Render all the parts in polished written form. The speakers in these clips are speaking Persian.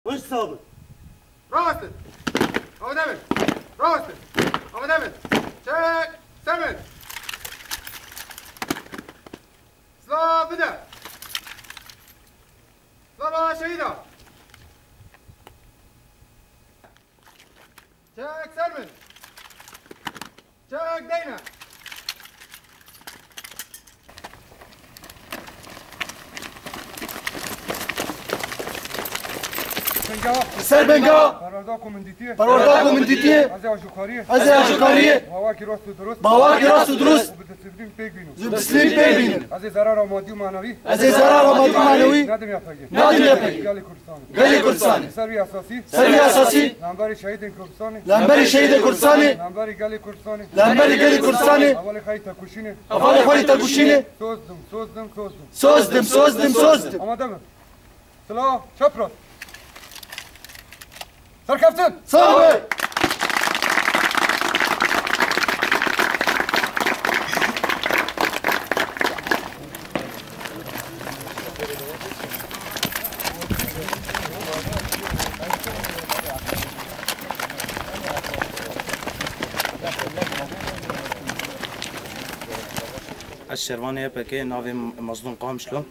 وش صابت؟ راسل أبو دمن راسل أبو دمن شيك سمن سلاح بدأ سلاح شهيدة شيك سلمن شيك دينا سربنگا پروردگار من دیتیه از آشکاریه باور که راست و درست بسلیم ببینیم از ضرر مادی و معنوی ندم یپگی گلی کردستانی سروی اساسی لنبر شهید کردستانی لنبر گلی کردستانی اول خواهی تکوشینه سوزدم آمدم سلاح چپ را سرکفتن صاحبه الشروانية بكي نافي مظلوم قام شلون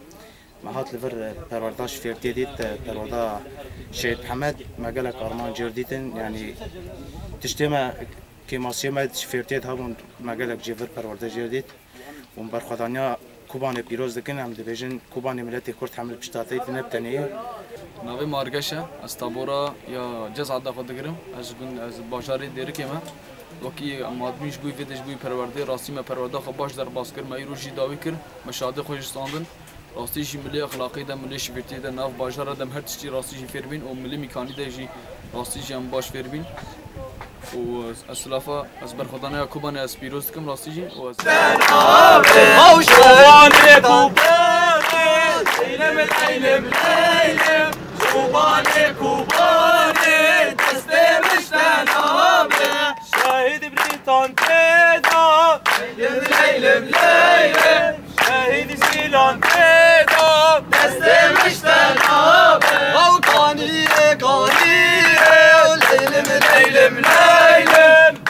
مهات لفر پرورداش فيرتي ديت پروردا شهيد محمد مقالة كارمان جرديتن يعني تشتما كيماسية ما فيرتيت هابون مقالة جيفر پروردا جرديت ومبرخدانيا كوباني بيروز دكن هم دبيجن كوباني ملتي كورت حمل بشتاتي تنبتنيه ناوی مارگشه از تابورا یا جز عدا خود دگرم از باشاری دیره که من وکی مادمیش بوی فیدش بوی پرورده راستی ما پرورده خب باش در باز کرد ما ایروشی داوی کرد مشاهده خوش استاندن راستیشی ملی اخلاقی دم ملی شفیرتی دم ناف باشار دم هر چیزی راستیشی فیر بین و ملی میکانی دهی راستیشی هم باش فیر بین و اسلافا از برخدانه کوبانه از پیروز کم راستیشی و از كوباني تستمش تنابه شاهد بريطان تيدا ليلم شاهد سيلان تيدا تستمش تنابه او قاني ليلم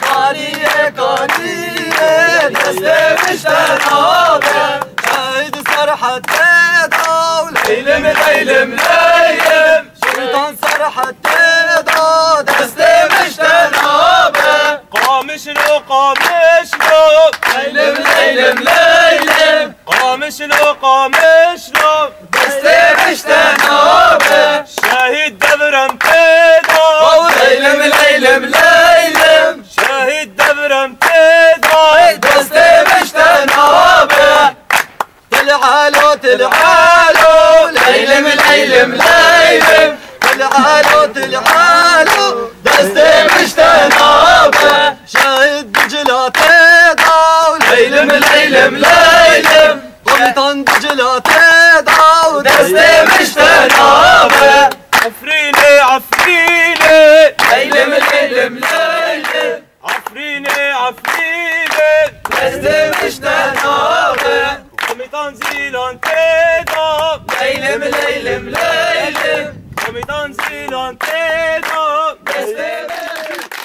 قاني تستمش تنابه شاهد سرحة تيدا ليلم شيطان سرحة تيدا دستي مش تنابه قامش لو ليلم قامش لو دستي مش تنابه شاهد دبرم تيدا ليلم شاهد دبرم تيدا دستي مش تنابه تلعالو ليلم تلعالو دستي مش تنابه شاهد بجلاتي ضاو ليلم قمطان بجلاتي ضاو دستي مش تنابه عفريني ليلم عفريني دستي مش تنابه قمطان زيلان تيدا ليلم قمطان زيلان تيدا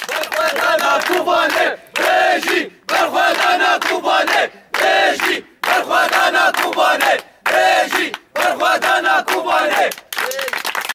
برخوادانا كوباني ريجي برخوادانا كوباني ريجي برخوادانا كوباني ريجي برخوادانا كوباني